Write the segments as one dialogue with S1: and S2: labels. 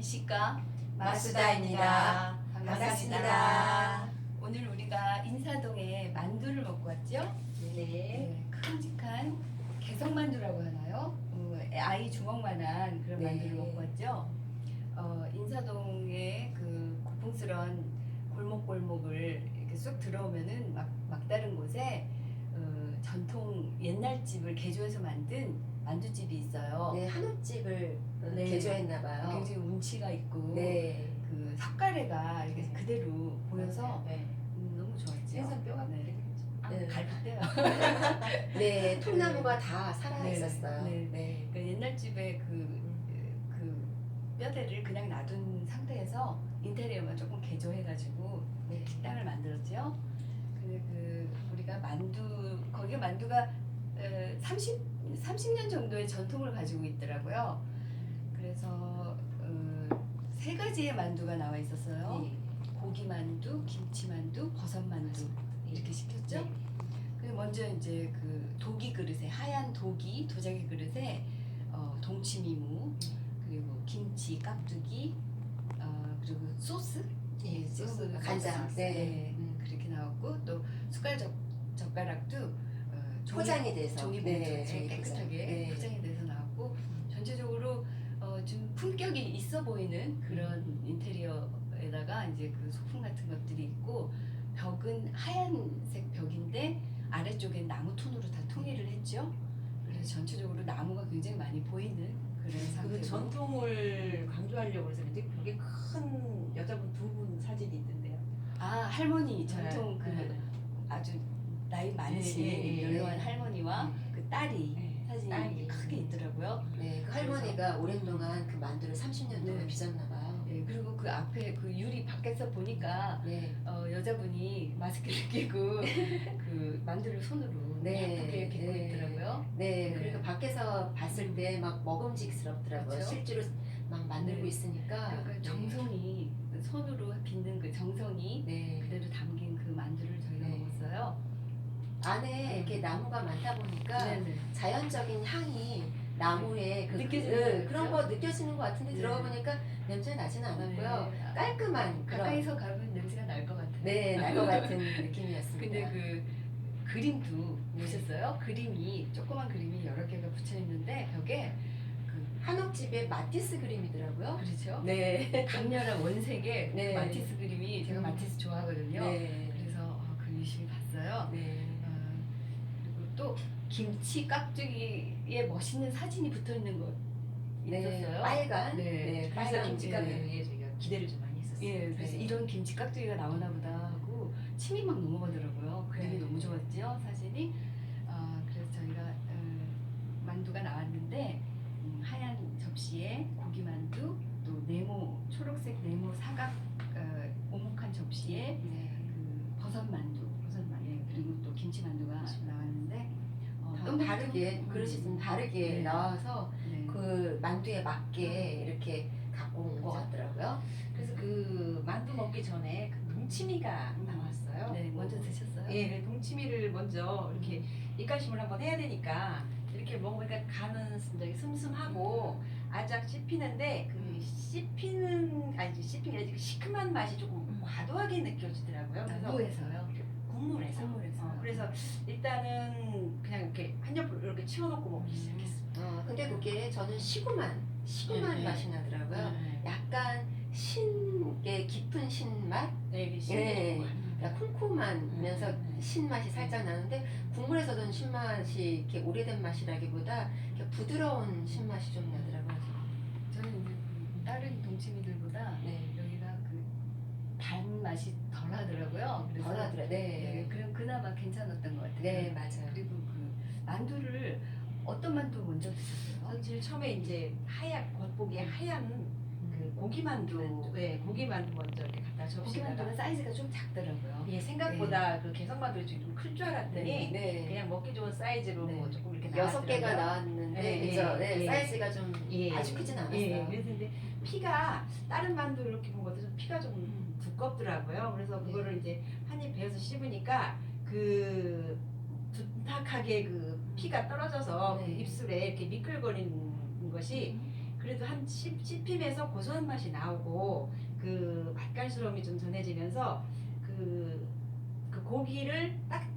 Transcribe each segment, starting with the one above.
S1: 미식가
S2: 마수다입니다.
S1: 반갑습니다. 오늘 우리가 인사동에 만두를 먹고 왔죠?
S2: 네.
S1: 큼직한 개성만두라고 하나요? 아이 주먹만한 그런
S2: 네.
S1: 만두를 먹고 왔죠? 인사동의 그 고풍스런 골목골목을 이렇게 쑥 들어오면은 막다른 곳에 전통 옛날 집을 개조해서 만든 만두집이 있어요.
S2: 네, 한우집을
S1: 네.
S2: 개조했나봐요.
S1: 굉장히 운치가 있고
S2: 네.
S1: 그 석가래가 이렇게 그대로 보여서
S2: 네.
S1: 너무 좋았죠.
S3: 생선뼈가
S1: 네.
S2: 네.
S1: 갈비뼈요.
S2: 네, 통나무가 다 살아 있었어요.
S1: 네.
S2: 네.
S1: 그 옛날 집에 그 뼈대를 그냥 놔둔 상태에서 인테리어만 조금 개조해가지고
S2: 네.
S1: 식당을 만들었죠. 그 우리가 거기 만두가 30년 정도의 전통을 가지고 있더라고요. 그래서 세 가지의 만두가 나와 있었어요.
S2: 네.
S1: 고기 만두, 김치 만두, 버섯 만두 이렇게 시켰죠.
S2: 네.
S1: 그리고 먼저 이제 그 도기 그릇에 하얀 도자기 그릇에 동치미무 그리고 김치 깍두기 그리고 소스
S2: 네,
S1: 소스
S2: 간장.
S1: 소스.
S2: 네.
S1: 그렇게 나왔고 또 젓가락도
S2: 포장이 돼서.
S1: 종이봉투에
S2: 네,
S1: 깨끗하게
S2: 네.
S1: 포장이 돼서 나왔고 전체적으로 좀 품격이 있어 보이는 그런 인테리어에다가 이제 그 소품 같은 것들이 있고 벽은 하얀색 벽인데 아래쪽엔 나무 톤으로 다 통일을 했죠. 그래서 전체적으로 나무가 굉장히 많이 보이는 그런
S3: 그
S1: 상태고
S3: 전통을 강조하려고 해서 근데 벽에 큰 여자분 두 분 사진이 있던데요.
S1: 할머니 전통
S3: 네.
S1: 아주 나이 많으신
S3: 예.
S1: 연로한 할머니와 그 딸이
S3: 네.
S1: 사진이
S3: 딸이.
S1: 크게 있더라고요.
S2: 네, 그 할머니가 오랜 동안 그 만두를 30년 동안
S1: 네.
S2: 빚었나봐요.
S1: 네, 그리고 그 앞에 그 유리 밖에서 보니까
S2: 네.
S1: 여자분이 마스크를 끼고 그 만두를 손으로
S2: 네.
S1: 예쁘게 빚고
S2: 네.
S1: 있더라고요.
S2: 네,
S1: 네.
S2: 그리고 밖에서 봤을 때 막 먹음직스럽더라고요.
S1: 그렇죠?
S2: 실제로 막 만들고
S1: 네.
S2: 있으니까.
S1: 그러니까 정성이 손으로 빚는 그 정성이
S2: 네.
S1: 그대로 담긴 그 만두를 저희가
S2: 네.
S1: 먹었어요.
S2: 안에 이렇게 나무가 많다 보니까
S1: 네네.
S2: 자연적인 향이 나무에
S1: 느껴지는
S2: 그런
S1: 거죠?
S2: 거 느껴지는 것 같은데
S1: 네.
S2: 들어가 보니까 냄새 나지는 않았고요.
S1: 네.
S2: 깔끔한 그런
S1: 가까이서 가면 냄새가 날 것 같아요.
S2: 네, 날 것 같은 느낌이었습니다.
S1: 근데 그 그림도 보셨어요? 그림이 조그만 그림이 여러 개가 붙여 있는데 벽에
S2: 한옥집의 마티스 그림이더라고요.
S1: 그렇죠?
S2: 네.
S1: 강렬한 원색의
S2: 네.
S1: 그 마티스 그림이 제가 마티스 좋아하거든요.
S2: 네.
S1: 그래서 그 유심히 봤어요.
S2: 네.
S1: 그리고 또 김치 깍두기에 멋있는 사진이 붙어 있는 거
S2: 네.
S1: 있었어요.
S2: 빨간.
S1: 네.
S3: 그래서
S2: 빨간
S3: 김치가게에 저희가 기대를 좀 많이 했었어요.
S1: 예, 그래서
S2: 네.
S1: 이런 김치 깍두기가 나오나 보다 하고 침이 막 넘어가더라고요. 그림이
S2: 네.
S1: 너무 좋았죠, 사진이. 그래서 저희가 만두가 나왔는데 하얀 접시에 고기 만두, 또 초록색 네모 사각 오목한 접시에
S2: 네.
S1: 그 버섯 만두, 예, 그리고 또 김치 만두가 나왔는데
S2: 좀 다르게 그릇이 좀 다르게
S1: 네.
S2: 나와서
S1: 네.
S2: 그 만두에 맞게 이렇게 갖고 온 것 같더라고요.
S3: 그래서 그 만두 먹기 전에 그 동치미가 나왔어요.
S1: 네, 먼저 드셨어요?
S3: 예, 그 동치미를 먼저 이렇게 입가심을 한번 해야 되니까 이렇게 먹으니까 간은 굉장히 슴슴하고 아작 씹히는데 그 씹히는 게 아니라 시큼한 맛이 조금 과도하게 느껴지더라고요. 그래서
S1: 뭐에서요?
S3: 국물에서.
S1: 국물에서.
S3: 그래서 일단은 그냥 이렇게 한 옆으로 이렇게 치워놓고 먹기 시작했어요.
S2: 근데 그게 저는 시구만
S3: 네.
S2: 맛이 나더라고요.
S3: 네.
S2: 약간 깊은 신맛?
S3: 네, 이게
S2: 예.
S3: 신기하고
S2: 그러니까 쿰쿰하면서 신맛이 살짝 나는데 국물에서는 신맛이 이렇게 오래된 맛이라기보다 이렇게 부드러운 신맛이 좀 나더라고요.
S1: 저는 이제 다른 동치미들보다
S2: 네.
S1: 여기가 그 단 맛이 덜하더라고요. 그래서
S2: 덜하더라. 네.
S1: 그럼 그나마 괜찮았던 것 같아요.
S2: 네, 맞아요.
S1: 그리고 그 만두를 어떤 만두 먼저 드셨어요?
S3: 사실 처음에 이제 겉보기에 하얀 그 고기만두, 네, 고기만두 먼저 이렇게 갖다
S1: 고기
S3: 접시다가
S1: 만두는 사이즈가 좀 작더라고요.
S3: 예, 생각보다 그 개성만두가 좀 클 줄 알았더니
S2: 네.
S3: 그냥 먹기 좋은 사이즈로
S1: 네.
S3: 조금 이렇게
S2: 6개가
S3: 나왔더라고요.
S2: 나왔는데
S3: 네,
S2: 그죠? 네,
S3: 예.
S2: 사이즈가 좀
S3: 예.
S2: 아주 크진 않았어요.
S3: 예, 그래서 근데 피가 다른 만두 이렇게 본 것도 좀 피가 좀 두껍더라고요. 그래서
S2: 네.
S3: 그거를 이제 한 입 베어서 씹으니까 그 두탁하게 그 피가 떨어져서
S2: 네.
S3: 그 입술에 이렇게 미끌거리는 것이 그래도 한 씹힘에서 고소한 맛이 나오고 그 맛깔스러움이 좀 전해지면서 그 고기를 딱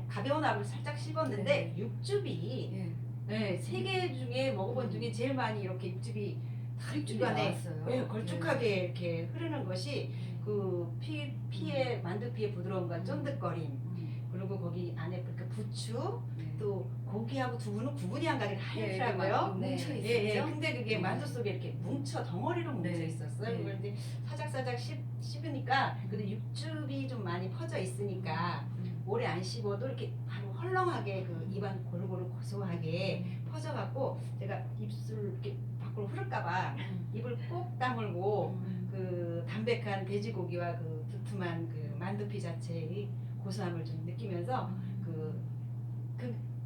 S3: 가벼운 압을 살짝 씹었는데 육즙이
S1: 예.
S3: 네, 세 개 중에 먹어본 중에 제일 많이 이렇게 육즙이
S1: 육즙이
S3: 입안에
S1: 나왔어요.
S3: 예, 걸쭉하게 이렇게 흐르는 것이 그 피의 만두피의 부드러움과 쫀득거림 그리고 거기 안에 그 부추
S1: 네.
S3: 또 고기하고 두부는 구분이 안 가게
S1: 예,
S3: 하얗더라고요.
S1: 네, 뭉쳐 있었죠.
S3: 예, 근데 그게 만두 속에 이렇게 덩어리로 뭉쳐
S1: 네.
S3: 있었어요.
S1: 네.
S3: 그런데 사작사작 씹으니까 근데 육즙이 좀 많이 퍼져 있으니까 오래 안 씹어도 이렇게 바로 헐렁하게 그 입안 고루고루 고소하게 퍼져갖고 제가 입술 이렇게 밖으로 흐를까봐 입을 꼭 다물고 그 담백한 돼지고기와 그 두툼한 그 만두피 자체의 고소함을 좀 느끼면서 그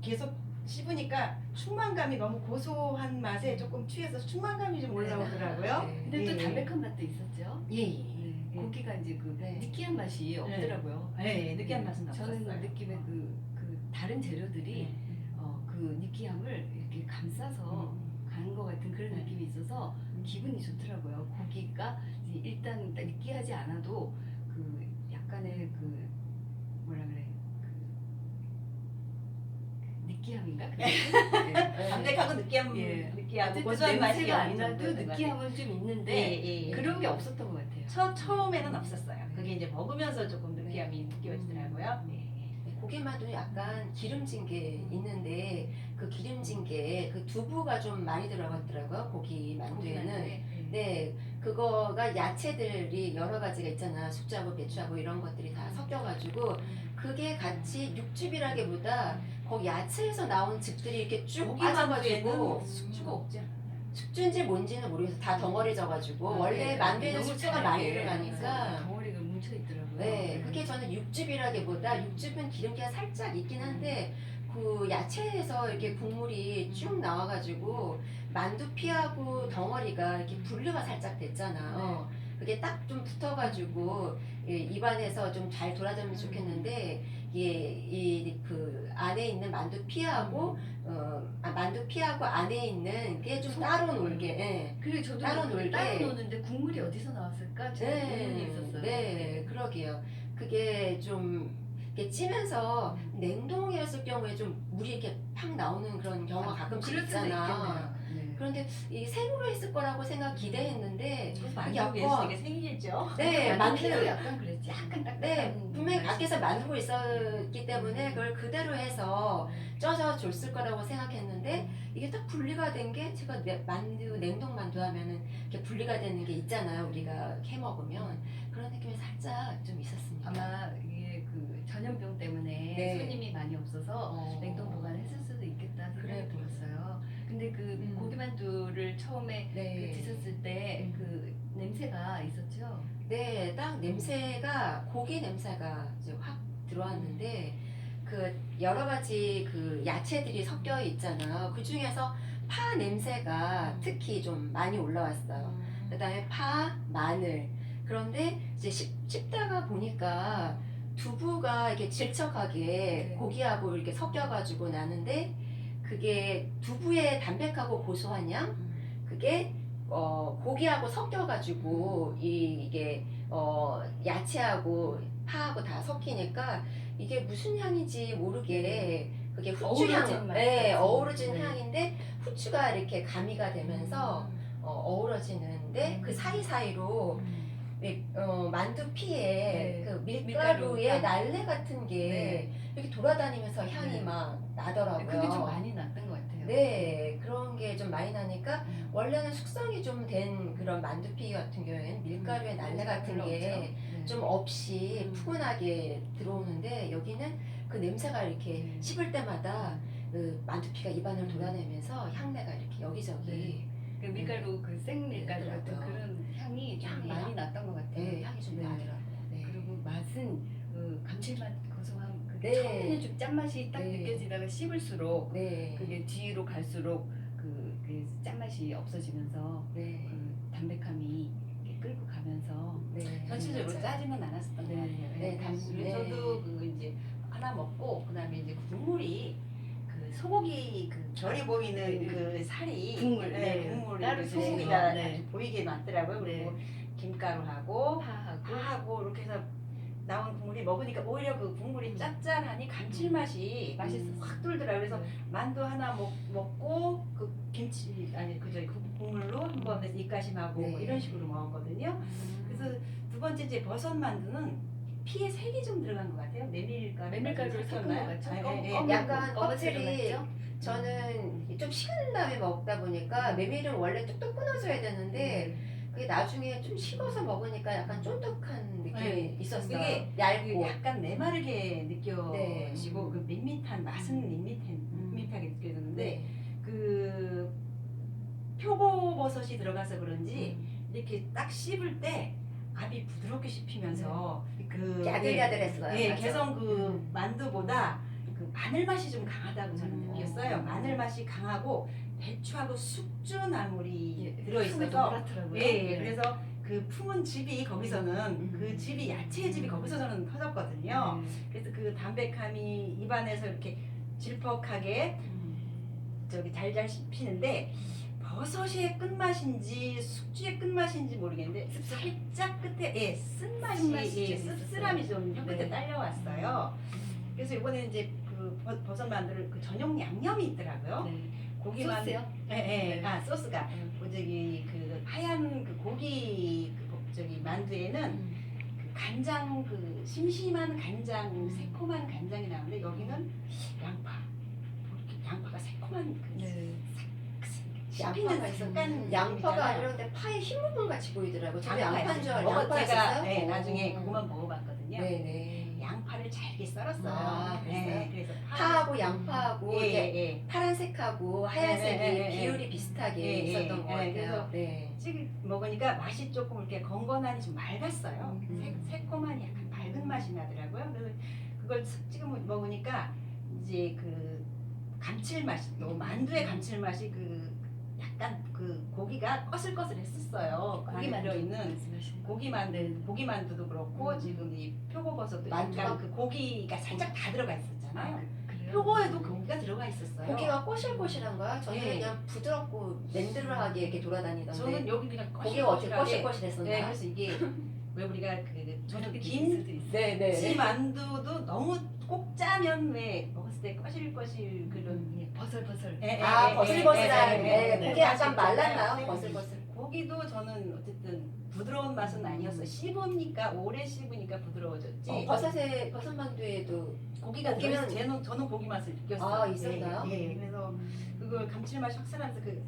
S3: 계속 씹으니까 충만감이 너무 고소한 맛에 조금 취해서 충만감이 좀 올라오더라고요.
S2: 네.
S1: 근데 또
S3: 예.
S1: 담백한 맛도 있었죠.
S2: 예, 예.
S1: 네.
S3: 예.
S1: 고기가 이제 그
S2: 네.
S1: 느끼한 맛이 없더라고요.
S3: 네, 느끼한 맛은
S1: 저는
S3: 없었어요.
S1: 느낌의 그 다른 재료들이
S3: 네.
S1: 그 느끼함을 이렇게 감싸서 가는 것 같은 그런
S3: 네.
S1: 느낌이 있어서 기분이 좋더라고요. 고기가 이제 일단 느끼하지 않아도 그 약간의 그 뭐라 그래 그 느끼함인가? 네.
S3: 담백하고 느끼한
S1: 예.
S3: 느끼하고
S1: 어쨌든
S3: 고소한 맛이
S1: 냄새가
S3: 어느
S1: 아니라도
S3: 정도 있는 것
S1: 느끼함은 좀 있는데
S3: 예.
S1: 그런 게 없었던 것 같아요.
S3: 처음에는 없었어요. 그게 이제 먹으면서 조금 느끼함이 느껴지더라고요. 네.
S2: 고기만두 약간 기름진 게 있는데 그 기름진 게 그 두부가 좀 많이 들어갔더라고요. 고기 만두에는. 네, 그거가 야채들이 여러 가지가 있잖아. 숙주하고 배추하고 이런 것들이 다 섞여가지고 그게 같이 육즙이라기보다 거기 야채에서 나온 즙들이 이렇게 쭉
S3: 고기
S2: 빠져가지고
S3: 만두에는 숙주가 없지 않아요.
S2: 숙주인지 뭔지는 모르겠어. 다 덩어리져가지고 원래 만두에는 숙주가 많이 들어가니까
S1: 덩어리가 뭉쳐 있더라고요.
S2: 네, 그게 저는 육즙이라기보다 육즙은 기름기가 살짝 있긴 한데 그 야채에서 이렇게 국물이 쭉 나와가지고 만두피하고 덩어리가 이렇게 분류가 살짝 됐잖아요. 그게 딱 좀 붙어가지고 입안에서 좀 잘 돌아다니면 좋겠는데 이 그 안에 있는 만두피하고 만두피하고 안에 있는 게 좀 따로 놀게. 예.
S1: 그리고 저도
S2: 따로
S1: 따로
S2: 놀게.
S1: 노는데 국물이 어디서 나왔을까? 저는 의문이 있었어요.
S2: 네, 그러게요. 그게 좀 이렇게 찌면서 냉동이었을 경우에 좀 물이 이렇게 팍 나오는 그런 경우가 가끔씩
S1: 그럴 수도
S2: 있잖아.
S1: 있겠네요. 네.
S2: 그런데 이 생으로 했을 거라고 기대했는데
S3: 그래서
S2: 이게
S3: 만두에서
S2: 약간
S3: 되게 생기겠죠.
S2: 네,
S1: 만두도
S2: 만두는
S1: 약간 그랬지. 약간 딱딱한
S2: 네, 분명히
S1: 맛이
S2: 밖에서
S1: 있어요.
S2: 만들고 있었기 때문에 그걸 그대로 해서 쪄서 줬을 거라고 생각했는데 이게 딱 분리가 된 게 제가 만두 냉동 만두 하면은 이렇게 분리가 되는 게 있잖아요. 우리가 해 먹으면 그런 느낌이 살짝 좀 있었습니다.
S1: 아마 이게 그 전염병 때문에
S2: 네.
S1: 손님이 많이 없어서 냉동 보관했을 수도 있겠다 생각이
S2: 그래.
S1: 들었어요. 근데 그 고기만두를 처음에
S2: 네.
S1: 그 드셨을 때 그 냄새가 있었죠.
S2: 네, 딱 냄새가 고기 냄새가 이제 확 들어왔는데 그 여러 가지 그 야채들이 섞여 있잖아요. 그 중에서 파 냄새가 특히 좀 많이 올라왔어요. 그다음에 파, 마늘. 그런데 이제 씹다가 보니까 두부가 이렇게 질척하게
S1: 네.
S2: 고기하고 이렇게 섞여가지고 나는데 그게 두부의 담백하고 고소한 향, 그게 고기하고 섞여가지고 이게 야채하고 파하고 다 섞이니까 이게 무슨 향인지 모르게 그게 후추
S1: 어우러진
S2: 향,
S1: 맛
S2: 네,
S1: 같은.
S2: 어우러진
S1: 네.
S2: 향인데 후추가 이렇게 가미가 되면서 어우러지는데 그 사이사이로 만두피에
S1: 네.
S2: 그
S1: 밀가루
S2: 밀가루의
S1: 향.
S2: 날래 같은 게
S1: 네.
S2: 이렇게 돌아다니면서 향이
S1: 네.
S2: 막 나더라고요.
S1: 그게 좀 많이 났던 것 같아요.
S2: 네, 그런 게 좀 많이 나니까
S1: 음.
S2: 원래는 숙성이 좀 된 그런 만두피 같은 경우에는 밀가루의 날래 같은
S1: 별로
S2: 게
S1: 없죠. 네.
S2: 좀 없이
S1: 음.
S2: 푸근하게 들어오는데 여기는 그 냄새가 이렇게 씹을 때마다 그 만두피가 입안을 돌아내면서 향내가 이렇게 여기저기
S1: 네. 그 밀가루 그 생밀가루 같은
S2: 그러더라고요.
S1: 그런 향이 좀
S2: 향이
S1: 많이 났던 것 같아요.
S2: 네, 향이 좀
S1: 네.
S2: 나더라고요. 네.
S1: 그리고 맛은 그 감칠맛 고소함 그게
S2: 네.
S1: 처음에는 좀 짠맛이 딱
S2: 네.
S1: 느껴지다가 씹을수록
S2: 네.
S1: 그게 뒤로 갈수록 그 짠맛이 없어지면서
S2: 네.
S1: 그 담백함이 이렇게 끌고 가면서
S2: 네.
S3: 전체적으로
S2: 맞아요.
S3: 짜지는 않았었던 것
S1: 네.
S3: 같아요.
S2: 네,
S3: 그래서
S2: 네.
S3: 저도 그 이제 하나 먹고 그다음에 이제 국물이 그 소고기 그 결이 보이는
S1: 네.
S3: 그 살이
S1: 국물, 네.
S3: 국물이
S1: 따로
S3: 이렇게
S1: 소고기가,
S3: 소고기가
S1: 네.
S3: 아주 보이게 많더라고요. 그리고
S1: 네.
S3: 김가루하고
S1: 파하고
S3: 파하고 이렇게 해서 나온 국물이 먹으니까 오히려 그 국물이 짭짤하니 감칠맛이
S1: 맛있었어요.
S3: 확 돌더라고요. 그래서
S1: 네.
S3: 만두 하나 먹고 그 김치 아니 그 저기 국물로 한번 입가심하고
S2: 네.
S3: 뭐 이런 식으로 먹었거든요. 그래서 두 번째 이제 버섯 만두는 피에 색이 좀 들어간 것 같아요.
S1: 메밀가루를 섞은 것 같죠?
S2: 약간
S1: 검은색
S2: 껍질이
S1: 들어갔죠?
S2: 저는 좀 식은 다음에 먹다 보니까 메밀은 원래 뚝뚝 끊어져야 되는데 그게 나중에 좀 식어서 먹으니까 약간 쫀득한 느낌이
S3: 네.
S2: 있었어요.
S3: 그게
S2: 얇고.
S3: 약간 메마르게 느껴지고
S2: 네.
S3: 그 밋밋한 맛은 밋밋하게 느껴졌는데
S2: 네.
S3: 그 표고버섯이 들어가서 그런지 이렇게 딱 씹을 때 압이 부드럽게 씹히면서 그
S2: 야들야들했어요.
S3: 예,
S2: 맞아.
S3: 개성 그 만두보다 그 마늘 맛이 좀 강하다고 저는 느꼈어요. 마늘 맛이 강하고 배추하고 숙주나물이 들어있어서
S1: 노랗더라고요.
S3: 예, 그래서 그 품은 즙이 거기서는 그 즙이 야채의 즙이 거기서 저는 터졌거든요. 그래서 그 담백함이 입안에서 이렇게 질퍽하게 저기 잘잘 씹히는데 버섯의 끝맛인지 숙주의 끝맛인지 모르겠는데 살짝 끝에 쓴맛이
S1: 쓴맛이 좀
S3: 씁쓸함이 좀 혀끝에
S1: 네.
S3: 딸려왔어요. 그래서 이번에 이제 그 버섯 만두를 그 전용 양념이 있더라고요.
S1: 네.
S3: 고기만
S1: 소스요?
S3: 예,
S1: 네.
S3: 아 소스가 그 저기 그 하얀 그 고기 그 저기 만두에는 그 간장 그 심심한 간장 새콤한 간장이 나오는데 여기는 양파 이렇게 양파가 새콤한 그
S1: 네.
S2: 양파가 있어.
S3: 약간
S2: 양파가 아니라 근데 파의 흰 부분 같이 보이더라고. 저도 양파인 줄 알고
S3: 제가
S2: 양파였어요?
S3: 네, 나중에 그거만 먹어봤거든요.
S2: 네네.
S3: 양파를 잘게 썰었어요.
S2: 아, 그랬어요?
S3: 그래서
S2: 파하고 양파하고 이게
S3: 예.
S2: 파란색하고 하얀색이
S3: 네.
S2: 비율이 비슷하게
S3: 예,
S2: 있었던 것 같아요.
S3: 그래서
S2: 네.
S3: 찍 먹으니까 맛이 조금 이렇게 건건하니 좀 맑았어요. 새콤하니 약간 맑은 맛이 나더라고요. 그래서 그걸 찍어 먹으니까 이제 그 감칠맛이 또 만두의 감칠맛이 그 약간 그 고기가 꺼슬꺼슬했었어요. 그 안에 들어있는 고기 만두도 그렇고 지금 이 표고버섯도
S2: 만두가?
S3: 약간 그 고기가 살짝 다 들어가 있었잖아요.
S1: 그래요?
S3: 표고에도 고기가 들어가 있었어요.
S2: 고기가 꼬실꼬실한가요? 저는
S3: 예.
S2: 그냥 부드럽고 맨들하게 이렇게 돌아다니던데
S3: 저는 여기 그냥
S2: 고기가 어떻게
S3: 꼬실꼬실하게
S2: 꼬실꼬실했었나?
S3: 네, 그래서 이게 왜 우리가 그 저는
S1: 수도
S3: 김치
S1: 있어요.
S2: 네네.
S3: 만두도 너무 꼭 짜면 왜 먹었을 때 꺼실꺼실 그런
S1: 버슬버슬.
S2: 아 버슬버슬한
S3: 예, 예, 예,
S2: 네,
S3: 예.
S2: 고기 약간
S3: 네.
S2: 말랐나요? 버슬버슬.
S3: 고기도 저는 어쨌든 부드러운 맛은 아니었어요. 씹으니까 오래 씹으니까 부드러워졌지.
S2: 버섯 만두에도
S3: 고기가
S2: 고기는-
S3: 들어있어요. 저는 고기 맛을 느꼈어요.
S2: 아, 있었나요?
S3: 예, 예. 그래서 그걸 감칠맛이 확실하면서 그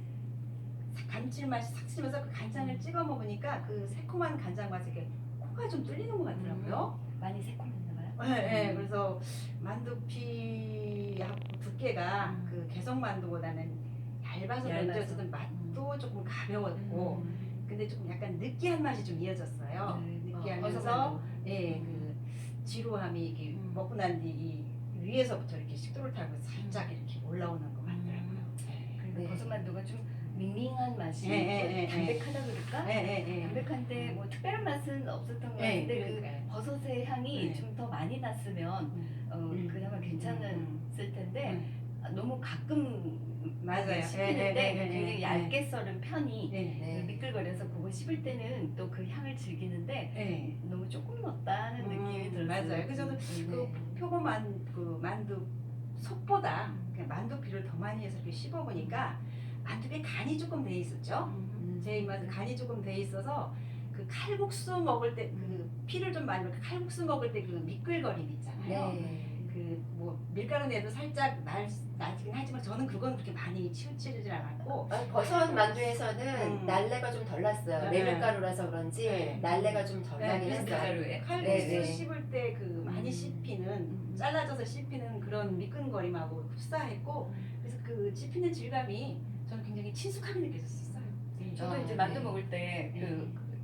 S3: 감칠맛이 싹 쓰면서 그 간장을 찍어 먹으니까 그 새콤한 간장 맛에 이렇게 코가 좀 뚫리는 것 같더라고요.
S1: 많이 새콤했나 봐요.
S3: 네, 그래서 만두피하고 두께가 그 개성 만두보다는 얇아서 그런지
S1: 얇아서.
S3: 어쨌든 맛도 조금 가벼웠고 근데 조금 약간 느끼한 맛이 좀 이어졌어요. 느끼하면서 예, 그 지루함이 이게 먹고 난 뒤 이 위에서부터 이렇게 식도를 타고 살짝 이렇게 올라오는 것 같더라고요.
S1: 그리고
S2: 네.
S1: 버섯만두가 좀 밍밍한 맛이
S3: 예.
S1: 담백하다 그럴까?
S3: 예.
S1: 담백한데 뭐 특별한 맛은 없었던 것
S3: 예,
S1: 같은데
S3: 그러니까요.
S1: 그 버섯의 향이
S3: 네.
S1: 좀 더 많이 났으면 그나마 괜찮았을 텐데 너무 가끔
S3: 맞아요.
S1: 씹히는데 굉장히 얇게 썰은 편이
S2: 네.
S1: 미끌거려서 그거 씹을 때는 또 그 향을 즐기는데
S3: 예.
S1: 너무 조금 넣었다는 느낌이 들었어요.
S3: 맞아요. 그래서 저는 그 표고만 그 만두 속보다 그냥 만두피를 더 많이 해서 이렇게 씹어보니까 만두에 간이 조금 돼 있었죠. 제 입맛에 간이 조금 돼 있어서 그 칼국수 먹을 때 그 피를 좀 많이 먹고 칼국수 먹을 때 그 미끌거림 있잖아요.
S2: 네.
S3: 그 뭐 밀가루 내도 살짝 나지긴 하지만 저는 그건 그렇게 많이 치우치지 않았고
S2: 버섯 만두에서는 날래가 좀 덜 났어요.
S3: 네.
S2: 메밀가루라서 그런지
S3: 네.
S2: 날래가 좀 덜 나긴
S3: 그래서
S2: 했어요.
S1: 밀가루에.
S3: 칼국수
S2: 네, 네.
S3: 씹을 때 그 많이 씹히는 잘라져서 씹히는 그런 미끈거림하고 흡사했고 그래서 그 씹히는 질감이 저는 굉장히 친숙하게 느껴졌었어요.
S1: 저도
S2: 아,
S1: 이제 만두
S2: 네.
S1: 먹을 때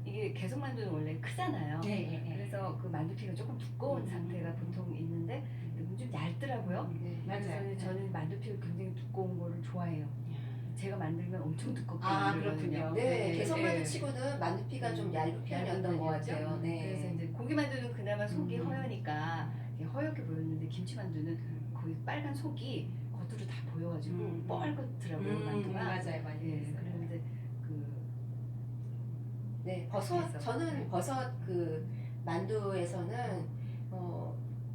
S1: 이게 계속 만두는 원래 크잖아요. 그래서 그 만두피가 조금 두꺼운 상태가 보통 있는데 이건 좀 얇더라고요.
S3: 맞아요.
S1: 그래서 저는 만두피가 굉장히 두꺼운 거를 좋아해요. 제가 만들면 엄청 두껍게
S3: 아,
S1: 만들거든요.
S3: 그렇군요.
S2: 네,
S3: 네.
S2: 개성만두
S1: 네.
S2: 치고는 만두피가 좀 얇은 편이었던 것
S1: 편이었죠.
S2: 같아요. 네.
S1: 그래서 이제 고기만두는 그나마 속이 허여니까 이게 허옇게 보였는데 김치만두는 거의 빨간 속이 겉으로 다 보여가지고 뻘겋더라고요 만두가.
S3: 맞아요, 맞아요.
S1: 예, 그런데 그
S2: 네, 버섯
S1: 그래서.
S2: 저는 버섯 그 만두에서는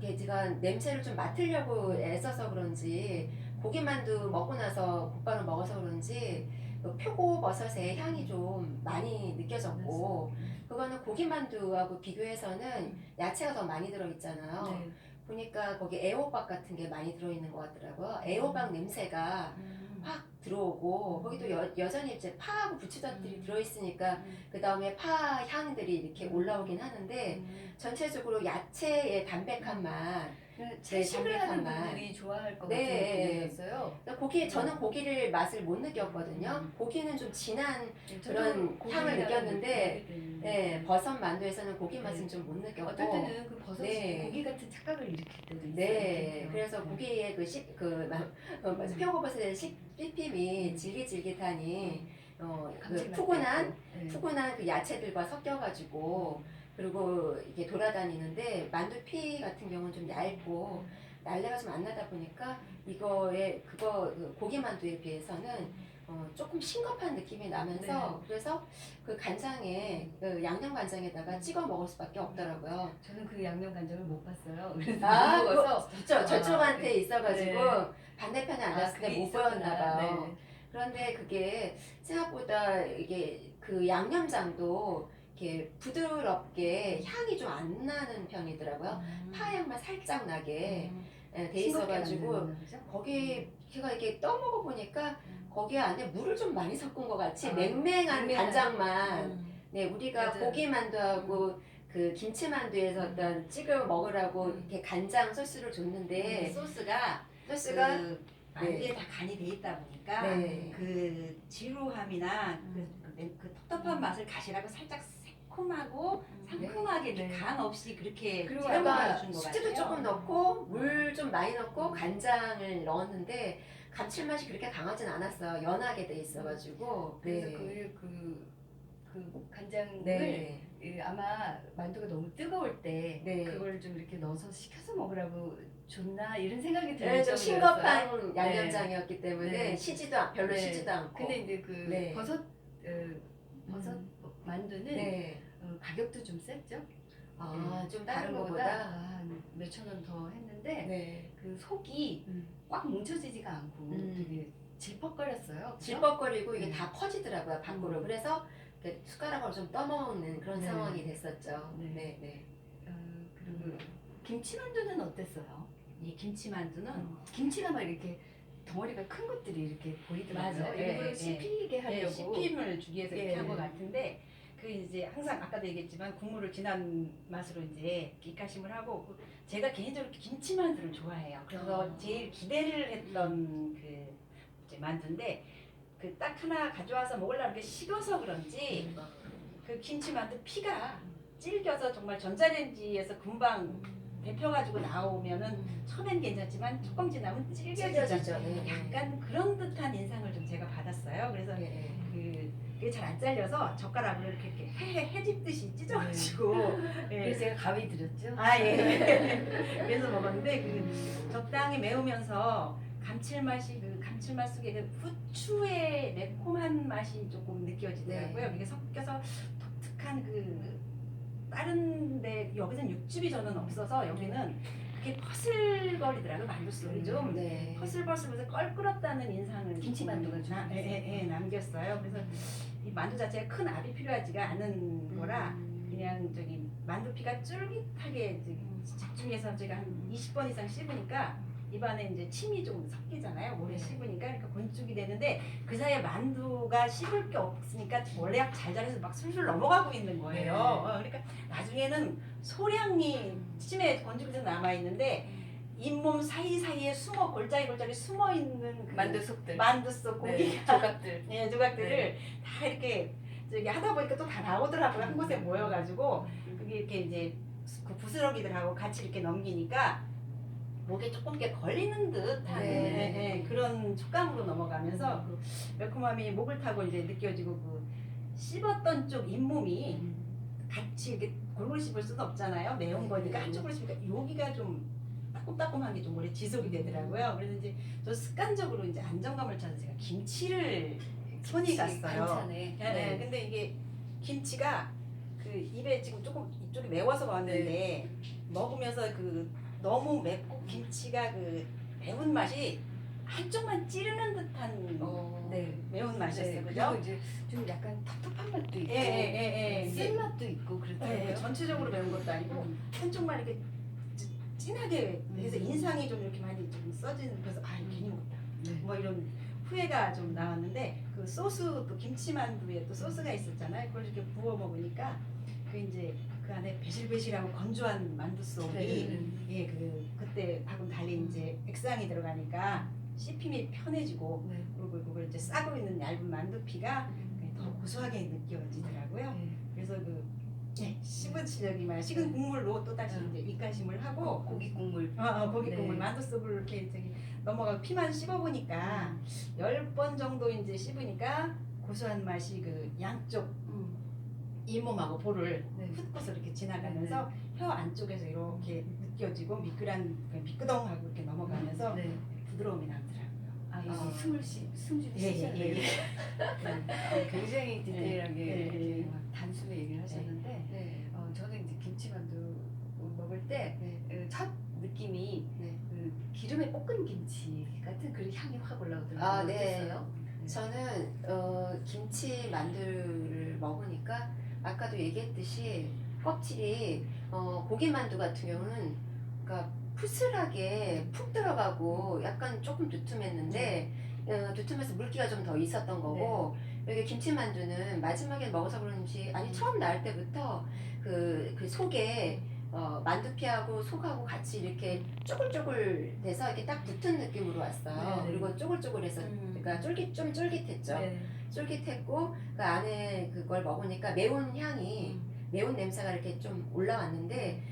S2: 이게 제가 냄새를 좀 맡으려고 애써서 그런지 고기 만두 먹고 나서 곧바로 먹어서 그런지 그 표고버섯의 향이 좀 많이 느껴졌고 그거는 고기 만두하고 비교해서는 야채가 더 많이 들어있잖아요.
S1: 네.
S2: 보니까 거기 애호박 같은 게 많이 들어있는 것 같더라고요. 애호박 냄새가 확 들어오고 거기도 여전히 이제 파하고 부추젓들이 들어있으니까 그 다음에 파 향들이 이렇게 올라오긴 하는데 전체적으로 야채의 담백한 맛.
S1: 채식을 하는
S2: 담백한 맛.
S1: 분들이 좋아할 것
S2: 네.
S1: 같은 느낌이었어요.
S2: 고기 저는 고기를 맛을 못 느꼈거든요. 고기는 좀 진한
S1: 저도
S2: 그런
S1: 고기를
S2: 향을
S1: 하는
S2: 느꼈는데
S1: 느낌이
S2: 네,
S1: 때문에.
S2: 버섯 만두에서는 고기 맛은 좀 못 느꼈고
S1: 어떨 때는 그 버섯이
S2: 네.
S1: 고기 같은 착각을 일으킬 때도 있어요.
S2: 네,
S1: 이렇게.
S2: 그래서 고기의 표고버섯의 씹힘이 질깃질깃하니 그
S1: 감칠맛도
S2: 푸근한
S1: 있고. 네.
S2: 푸근한 그 야채들과 섞여가지고 그리고 이게 돌아다니는데 만두피 같은 경우는 좀 얇고 날래가 좀 안 나다 보니까 이거의 그 고기 만두에 비해서는 조금 싱겁한 느낌이 나면서 그래서 그 간장에 그 양념 간장에다가 찍어 먹을 수밖에 없더라고요.
S1: 저는 그 양념 간장을 못 봤어요. 그래서
S2: 아,
S1: 못 먹어서
S2: 저쪽한테
S1: 네.
S2: 있어가지고
S1: 네.
S2: 반대편에 앉았을 때
S1: 그게
S2: 못 보였나
S1: 있었구나.
S2: 봐요.
S1: 네.
S2: 그런데 그게 생각보다 이게 그 양념장도 이렇게 부드럽게 향이 좀 안 나는 편이더라고요. 파향만 살짝 나게 돼 있어가지고 거기 제가 이렇게 떠먹어 보니까 거기 안에 물을 좀 많이 섞은 것 같이 맹맹한 간장만 네 우리가
S1: 맞아요.
S2: 고기 만두하고 그 김치 만두에서 어떤 찍어 먹으라고 이렇게 간장 소스를 줬는데
S3: 소스가
S2: 소스가
S3: 만두에 다 간이 돼 있다 보니까
S2: 네.
S3: 그 지루함이나 그 텁텁한 맛을 가시라고 살짝 새콤하고 상큼하게
S1: 네.
S3: 간 없이 그렇게
S1: 그리고
S3: 찍어
S2: 약간
S3: 먹어준 것
S2: 숙주도
S3: 같아요.
S2: 조금 넣고 물 좀 많이 넣고 간장을 넣었는데 감칠맛이 그렇게 강하진 않았어요. 연하게 돼 있어가지고
S1: 그래서
S2: 네.
S1: 그 간장을
S2: 네.
S1: 아마 만두가 너무 뜨거울 때
S2: 네.
S1: 그걸 좀 이렇게 넣어서 식혀서 먹으라고 줬나 이런 생각이 들
S2: 네, 좀
S1: 정도였어요.
S2: 싱겁한 양념장이었기 때문에
S1: 네.
S2: 별로
S1: 네.
S2: 시지도 않고.
S1: 근데 이제 그
S2: 네.
S1: 버섯 만두는
S2: 네.
S1: 가격도 좀 셌죠.
S2: 좀
S1: 다른
S2: 다른
S1: 거보다
S2: 거보다.
S1: 한 몇천 원 더 했는데
S2: 네.
S1: 그 속이 꽉 뭉쳐지지가 않고 되게 질퍽거렸어요. 그죠?
S2: 질퍽거리고 이게
S1: 네.
S2: 다 퍼지더라고요 밖으로. 그래서 이렇게 숟가락으로 좀 떠먹는 그런
S1: 네.
S2: 상황이 됐었죠.
S1: 네.
S2: 네. 네.
S1: 그리고 김치만두는 어땠어요?
S3: 이 김치 만두는
S1: 김치가 막 이렇게 덩어리가 큰 것들이 이렇게 보이더라고요.
S3: 맞아요.
S1: 일부러
S3: 예,
S1: 씹히게 하려고.
S3: 씹힘을 주기 위해서 이렇게
S1: 예.
S3: 한 것 같은데 그 이제 항상 아까도 얘기했지만 국물을 진한 맛으로 이제 입가심을 하고 제가 개인적으로 김치 만두를 좋아해요. 그래서 제일 기대를 했던 그 이제 만두인데 그 딱 하나 가져와서 먹으려고 이렇게 식어서 그런지 그 김치 만두 피가 질겨서 정말 전자레인지에서 금방 데펴가지고 나오면은 처음엔 괜찮지만 조금 지나면 질겨지죠.
S2: 찔겨지죠. 네.
S3: 약간 그런 듯한 인상을 좀 제가 받았어요. 그래서
S2: 네.
S3: 그게 잘 안 잘려서 젓가락으로 이렇게 해집듯이 찢어가지고
S1: 그래서 제가 가위 드렸죠.
S3: 그래서 먹었는데 그 적당히 매우면서 감칠맛이 그 감칠맛 속에 그 후추의 매콤한 맛이 조금 느껴지더라고요.
S2: 네.
S3: 이게 섞여서 독특한 그 다른데 여기서는 육즙이 저는 없어서 여기는 그게 퍼슬거리더라고요. 만두 속이 좀
S2: 네.
S3: 퍼슬퍼슬해서 껄끄럽다는 인상을
S1: 김치 만두가 좀
S3: 남겼어요. 그래서 이 만두 자체가 큰 압이 필요하지가 않은 거라 그냥 저기 만두피가 쫄깃하게 집중해서 제가 한 20번 이상 씹으니까 입안에 이제 침이 좀 섞이잖아요. 오래 씹으니까 그러니까 건쭉이 되는데 그 사이에 만두가 씹을 게 없으니까 원래 잘 자라서 막 술술 넘어가고 있는 거예요. 그러니까 나중에는 소량이 침에 건조기에서 남아 있는데 잇몸 사이사이에 골짜기 숨어 있는 그
S1: 만두 속들.
S3: 만두 속
S1: 네,
S3: 고기가
S1: 조각들.
S3: 조각들을 다 이렇게 저기 하다 보니까 또 다 나오더라고요. 한 곳에 모여가지고 그게 이렇게 이제 그 부스러기들하고 같이 이렇게 넘기니까 목에 조금 이렇게 걸리는 듯한
S2: 네.
S3: 그런 촉감으로 넘어가면서 그 매콤함이 목을 타고 이제 느껴지고 그 씹었던 쪽 잇몸이 같이 이렇게 골고루 씹을 수는 없잖아요. 매운 거니까 한쪽으로 씹으니까 여기가 좀 따끔따끔한 게 좀 오래 지속이 되더라고요. 그래서 이제 저 습관적으로 이제 안정감을 찾아서 제가 김치를 손이 갔어요.
S1: 반찬에.
S3: 네. 근데 이게 김치가 그 입에 지금 조금 이쪽이 매워서 왔는데 먹으면서 그 너무 맵고 김치가 그 매운 맛이 한쪽만 찌르는 듯한
S1: 네.
S3: 매운 맛이었어요.
S1: 네.
S3: 그죠?
S1: 그리고 이제 좀 약간 텁텁한 맛도 있고,
S3: 예.
S1: 쓴 맛도 있고 그렇더라고요.
S3: 네, 전체적으로 매운 것도 아니고 한쪽만 이렇게 진하게 해서 인상이 좀 이렇게 많이 좀 써지는 그래서 아 이거 괜히 먹다
S1: 네.
S3: 뭐 이런 후회가 좀 나왔는데 그 소스 또 김치만두에 또 소스가 있었잖아요. 그걸 이렇게 부어 먹으니까 그 이제 그 안에 베실베실하고 건조한 만두 속이
S1: 네.
S3: 예 그때 하고는 달리 이제 액상이 들어가니까 씹힘이 편해지고
S1: 네.
S3: 그리고 그걸 이제 싸고 있는 얇은 만두피가 더 고소하게 느껴지더라고요.
S1: 네.
S3: 그래서 그 씹은 저기 말 식은 국물로 또 다시 이제 밑간심을 하고
S1: 고기 국물.
S3: 고기
S1: 네.
S3: 국물 만두 속을 이렇게 저기 넘어가 피만 씹어보니까 10번 정도 이제 씹으니까 고소한 맛이 그 양쪽 잇몸하고 볼을
S1: 네.
S3: 훑고서 이렇게 지나가면서 혀 안쪽에서 이렇게 느껴지고 미끄덩하고 이렇게 넘어가면서
S1: 네.
S3: 부드러움이 나더라고요.
S1: 아, 이제
S3: 아.
S1: 숨을 쉬시잖아요. 굉장히 디테일하게
S3: 예.
S1: 이렇게 막 단숨에 얘기를 하셨는데,
S2: 네.
S1: 저는 이제 김치만두 먹을 때
S2: 네.
S1: 첫 느낌이
S2: 네.
S1: 그 기름에 볶은 김치 같은 그 향이 확 올라오더라고요.
S2: 아, 네.
S1: 어땠어요?
S2: 저는 김치 만두를 먹으니까 아까도 얘기했듯이 껍질이 고기 만두 같은 경우는 그러니까 푸슬하게 푹 들어가고 약간 조금 두툼했는데 두툼해서 물기가 좀 더 있었던 거고 여기 김치 만두는 마지막에 먹어서 그런지 아니 처음 나올 때부터 그 속에 만두피하고 속하고 같이 이렇게 쪼글쪼글 돼서 이렇게 딱 붙은 느낌으로 왔어요.
S1: 네.
S2: 그리고 쪼글쪼글해서 그러니까 좀 쫄깃했죠.
S1: 네.
S2: 쫄깃했고 그 안에 그걸 먹으니까 매운 향이 매운 냄새가 이렇게 좀 올라왔는데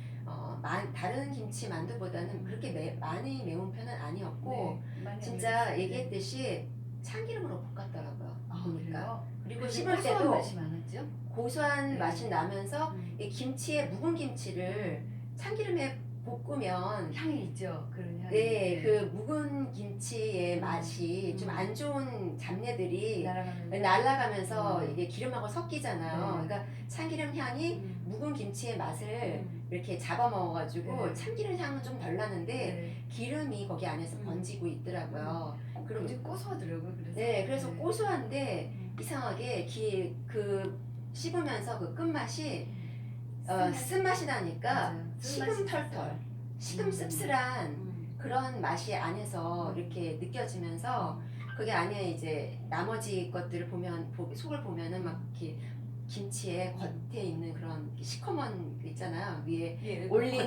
S2: 다른 김치 만두보다는 그렇게 많이 매운 편은 아니었고
S1: 많이
S2: 진짜
S1: 어울렸어요.
S2: 얘기했듯이 참기름으로 볶았더라고요.
S1: 아,
S2: 보니까
S1: 그래요?
S2: 그리고
S1: 근데
S2: 씹을
S1: 고소한
S2: 때도
S1: 맛이 많았죠?
S2: 고소한
S1: 네.
S2: 맛이 나면서 이 김치에 묵은 김치를 참기름에 볶으면
S1: 향이 있죠. 그런 향이.
S2: 네, 그 묵은 김치의 맛이
S1: 음.
S2: 좀 안 좋은 잡내들이
S1: 날아가면서
S2: 날아가면서 이게 기름하고 섞이잖아요.
S1: 네.
S2: 그러니까 참기름 향이 묵은 김치의 맛을 이렇게 잡아먹어가지고
S1: 네.
S2: 참기름 향은 좀 덜 나는데
S1: 네.
S2: 기름이 거기 안에서 번지고 있더라고요. 그리고
S1: 굉장히 고소하더라고요. 그래서.
S2: 네, 그래서
S1: 네.
S2: 고소한데 이상하게 그 씹으면서 그 끝맛이 쓴맛이 나니까
S1: 맞아요.
S2: 식음 털털, 식음 씁쓸한 그런 맛이 안에서
S1: 음.
S2: 이렇게 느껴지면서 그게 안에 이제 나머지 것들을 보면 속을 보면은 막 이렇게 김치의 겉에 있는 그런 시커먼 그 있잖아요. 위에
S1: 예,
S2: 올린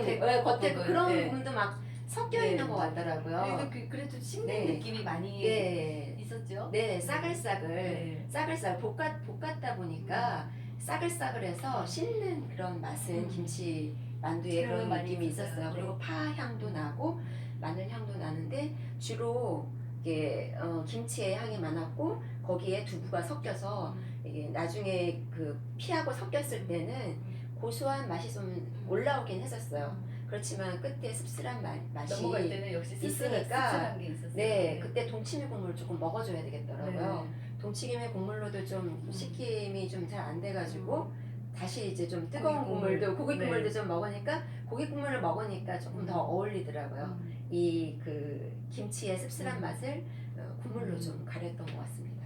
S2: 겉에
S1: 부분,
S2: 그런
S1: 네.
S2: 부분도 막 섞여
S1: 네.
S2: 있는 것 같더라고요.
S1: 그래도 씹는
S2: 네.
S1: 느낌이 많이
S2: 네,
S1: 있었죠.
S2: 네, 싸글싸글,
S1: 네.
S2: 싸글싸글 볶았다 보니까 싸글싸글해서 씹는 그런 맛은 김치 만두에
S1: 그런
S2: 그런
S1: 많이
S2: 느낌이
S1: 있었어요.
S2: 있었어요.
S1: 네.
S2: 그리고 파 향도 나고 마늘 향도 나는데 주로 이게 김치의 향이 많았고 거기에 두부가 섞여서 이게 나중에 그 피하고 섞였을 때는 고소한 맛이 좀 올라오긴 했었어요. 그렇지만 끝에 씁쓸한 맛이
S1: 넘어갈 때는 역시
S2: 있으니까
S1: 씁쓸한 게 있었어요.
S2: 네, 그때 동치미 국물 조금 먹어줘야 되겠더라고요.
S1: 네.
S2: 동치미 국물로도 좀 식힘이 좀 잘 안 돼가지고 다시 이제 좀 뜨거운
S1: 고기 국물.
S2: 국물도 고기
S1: 네.
S2: 국물도 좀 먹으니까 고기 국물을 먹으니까 조금 더 어울리더라고요. 이 그 김치의 씁쓸한 맛을 국물로 좀 가렸던 것 같습니다.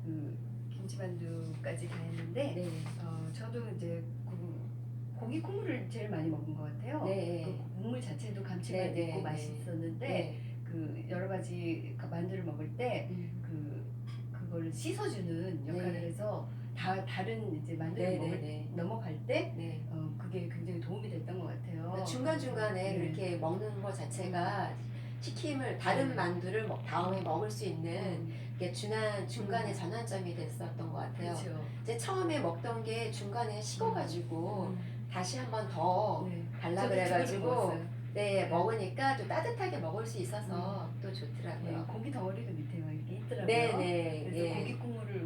S1: 그 김치만두까지 다 했는데
S2: 네,
S1: 저도 이제 고기 국물을 제일 많이 먹은 것 같아요.
S2: 네.
S1: 그 국물 자체도 감칠맛
S2: 네, 네,
S1: 있고
S2: 네.
S1: 맛있었는데
S2: 네.
S1: 그 여러 가지 그 만두를 먹을 때 그걸 씻어주는 역할을
S2: 네.
S1: 해서 다른 이제 만두를
S2: 네,
S1: 먹을
S2: 네,
S1: 넘어갈 때
S2: 네.
S1: 그게 굉장히 도움이 됐던 것 같아요.
S2: 중간 중간에
S1: 네.
S2: 이렇게 먹는 것 자체가 식힘을 다른
S1: 네.
S2: 만두를 다음에 먹을 수 있는 이게 중간에 전환점이 됐었던 것 같아요.
S1: 그렇죠.
S2: 이제 처음에 먹던 게 중간에 식어가지고 다시 한 번 더
S1: 네.
S2: 달라
S1: 저도
S2: 그래가지고
S1: 두부를 먹었어요.
S2: 네 먹으니까 좀 따뜻하게 먹을 수 있어서 또 좋더라고요.
S1: 네, 고기 덩어리가 밑에 막 이렇게 있더라고요.
S2: 네네.
S1: 그래서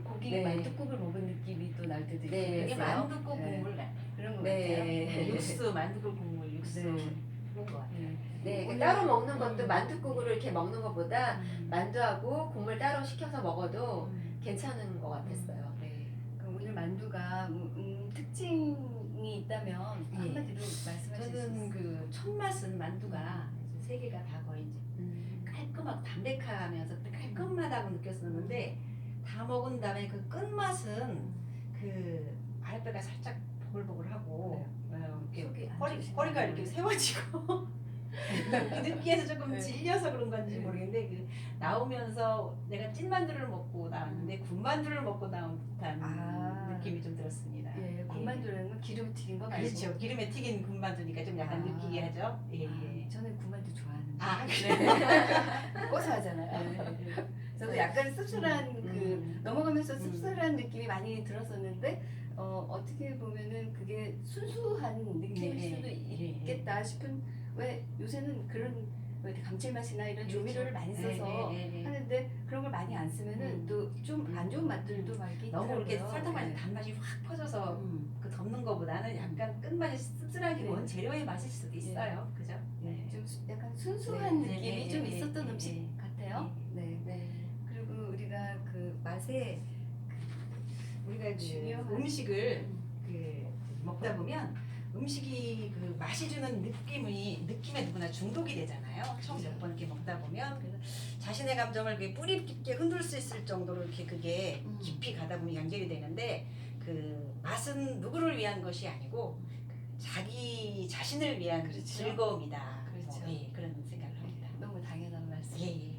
S1: 고기
S2: 네.
S1: 만두국을 먹은 느낌이 또 날 때도 있고
S2: 네.
S3: 이게
S1: 그랬어요.
S3: 만두국
S1: 네.
S3: 국물 같아.
S1: 그런 거
S2: 네.
S1: 같아요.
S3: 육수 만두국 국물 육수.
S1: 네.
S3: 그런 것 같아요.
S2: 네, 그
S1: 오늘-
S2: 따로 먹는 것도 만둣국으로 이렇게 먹는 것보다
S1: 음.
S2: 만두하고 국물 따로 시켜서 먹어도
S1: 음.
S2: 괜찮은 것 같았어요. 네.
S1: 그럼 오늘 만두가 특징이 있다면
S2: 예.
S1: 한마디로 말씀하실 수
S3: 저는
S1: 있어요?
S3: 그 첫 맛은 만두가 이제 세 개가 다 거의 이제 깔끔하고 담백하면서 깔끔하다고 느꼈었는데 다 먹은 다음에 그 끝맛은 그 아랫배가 살짝 보글보글하고 이렇게
S1: 속이 안
S3: 허리가
S1: 좋으시구나.
S3: 이렇게 세워지고 그 느끼해서 조금
S1: 네.
S3: 질려서 그런 건지
S1: 네.
S3: 모르겠는데 그 나오면서 내가 찐만두를 먹고 나왔는데 군만두를 먹고 나온 듯한
S1: 아.
S3: 느낌이 좀 들었습니다.
S1: 예, 군만두라는 건 기름 튀긴 거 말고.
S3: 그렇죠. 기름에 튀긴 군만두니까 좀 약간
S1: 아.
S3: 느끼게 하죠. 예, 예.
S1: 저는 군만두 좋아하는데.
S3: 아,
S1: 고소하잖아요.
S3: 네.
S1: 저도 약간 씁쓸한
S2: 음.
S1: 그 넘어가면서 씁쓸한 느낌이 많이 들었었는데 어떻게 보면은 그게 순수한 느낌일
S3: 네,
S1: 수도
S3: 네.
S1: 있겠다 싶은 왜 요새는 그런 왜 이렇게 감칠맛이나 이런
S3: 그렇죠.
S1: 조미료를 많이 써서
S3: 네, 네, 네, 네.
S1: 하는데 그런 걸 많이 안 쓰면은 또 좀 안 좋은 맛들도 막 이렇게
S3: 너무 이렇게
S1: 있더라고요.
S3: 설탕 맛이
S1: 네.
S3: 단맛이 확 퍼져서
S1: 음.
S3: 그 덮는 거보다는 약간 끝맛이 씁쓸하게
S1: 네.
S3: 원재료의 맛일 수도 있어요. 그죠? 네.
S1: 좀 약간 순수한
S3: 네,
S1: 느낌이
S3: 네,
S1: 좀
S3: 네,
S1: 있었던
S3: 네,
S1: 음식
S3: 네.
S1: 같아요. 네.
S2: 네.
S1: 그리고 우리가 그 맛에
S3: 우리가 그
S1: 중요한-
S3: 음식을 그 먹다 보면 음식이 그 맛이 주는 느낌에 누구나 중독이 되잖아요. 처음
S1: 그렇죠.
S3: 몇 번 이렇게 먹다 보면 그래서 자신의 감정을 그 뿌리 깊게 흔들 수 있을 정도로 이렇게 그게
S1: 음.
S3: 깊이 가다 보면 연결이 되는데 그 맛은 누구를 위한 것이 아니고 자기 자신을 위한
S1: 그렇죠.
S3: 즐거움이다.
S1: 그렇죠.
S3: 예, 그런 생각을 합니다.
S1: 너무 당연한 말씀.
S3: 예, 예.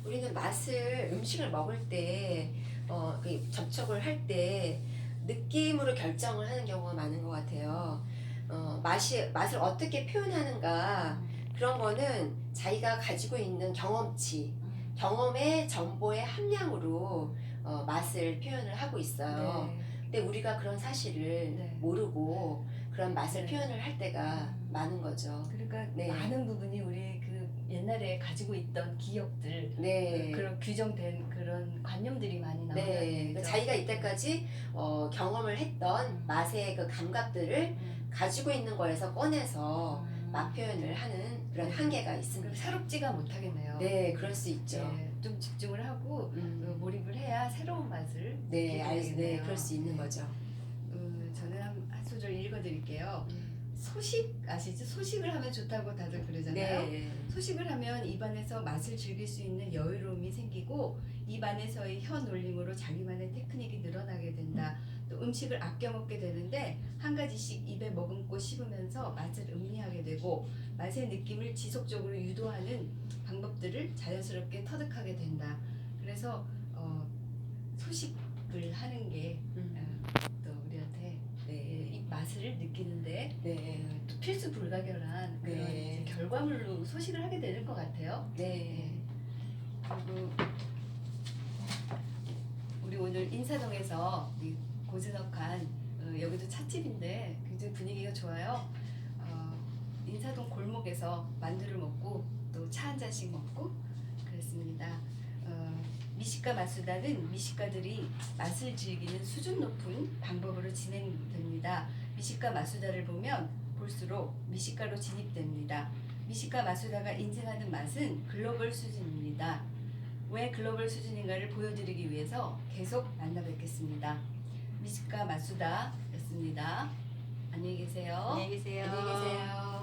S2: 우리는 맛을 음식을 먹을 때 그 접촉을 할 때 느낌으로 결정을 하는 경우가 많은 것 같아요. 맛을 어떻게 표현하는가 그런 거는 자기가 가지고 있는 경험치, 경험의 정보의 함량으로 맛을 표현을 하고 있어요.
S1: 네.
S2: 근데 우리가 그런 사실을
S1: 네.
S2: 모르고 그런 맛을
S1: 네.
S2: 표현을 할 때가 많은 거죠.
S1: 그러니까
S2: 네.
S1: 많은 부분이 우리 그 옛날에 가지고 있던 기억들,
S2: 네.
S1: 그런 규정된 그런 관념들이 많이 나온다는
S2: 네.
S1: 얘기죠.
S2: 그러니까 자기가 이때까지 경험을 했던 맛의 그 감각들을 가지고 있는 거에서 꺼내서 맛 표현을 하는 그런
S1: 네.
S2: 한계가
S1: 그럼
S2: 있습니다.
S1: 새롭지가 못하겠네요.
S2: 네, 그럴 수 있죠.
S1: 네, 좀 집중을 하고 몰입을 해야 새로운 맛을
S2: 네,
S1: 느끼게 되겠네요.
S2: 그럴 수 있는 거죠.
S1: 저는 한 소절 읽어드릴게요. 소식 아시죠? 소식을 하면 좋다고 다들 그러잖아요.
S2: 네.
S1: 소식을 하면 입안에서 맛을 즐길 수 있는 여유로움이 생기고 입안에서의 혀 놀림으로 자기만의 테크닉이 늘어나게 된다. 또 음식을 아껴 먹게 되는데 한 가지씩 입에 머금고 씹으면서 맛을 음미하게 되고 맛의 느낌을 지속적으로 유도하는 방법들을 자연스럽게 터득하게 된다. 그래서 소식을 하는 게 또 우리한테
S2: 네.
S1: 이 맛을 느끼는데
S2: 네.
S1: 또 필수 불가결한 그런
S2: 네.
S1: 이제 결과물로 소식을 하게 되는 것 같아요.
S2: 네.
S1: 그리고 우리 오늘 인사동에서 이 고즈넉한 여기도 찻집인데 굉장히 분위기가 좋아요. 인사동 골목에서 만두를 먹고 또 차 한 잔씩 먹고 그랬습니다. 미식가 맛수다는 미식가들이 맛을 즐기는 수준 높은 방법으로 진행됩니다. 미식가 맛수다를 보면 볼수록 미식가로 진입됩니다. 미식가 맛수다가 인증하는 맛은 글로벌 수준입니다. 왜 글로벌 수준인가를 보여드리기 위해서 계속 만나 뵙겠습니다. 미식가 맛수다였습니다. 안녕히 계세요.
S3: 안녕히 계세요.
S2: 안녕히 계세요.